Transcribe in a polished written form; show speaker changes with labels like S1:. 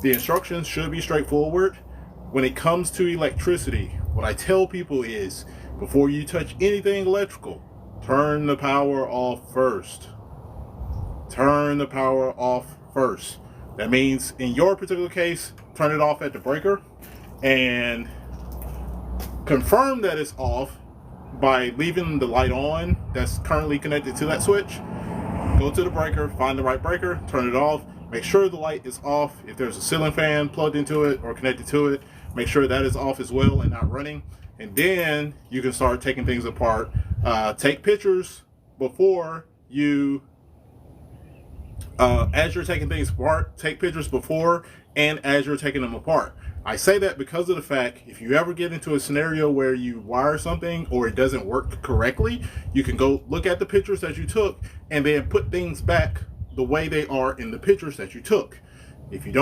S1: The instructions should be straightforward. When it comes to electricity, what I tell people is, before you touch anything electrical, turn the power off first. Turn the power off first. That means, in your particular case, turn it off at the breaker and confirm that it's off by leaving the light on that's currently connected to that switch. Go to the breaker, find the right breaker, turn it off. Make sure the light is off. If there's a ceiling fan plugged into it or connected to it, make sure that is off as well and not running. And then you can start taking things apart. Take pictures before you, as you're taking things apart. Take pictures before and as you're taking them apart. I say that because of the fact, if you ever get into a scenario where you wire something or it doesn't work correctly, you can go look at the pictures that you took and then put things back the way they are in the pictures that you took. If you don't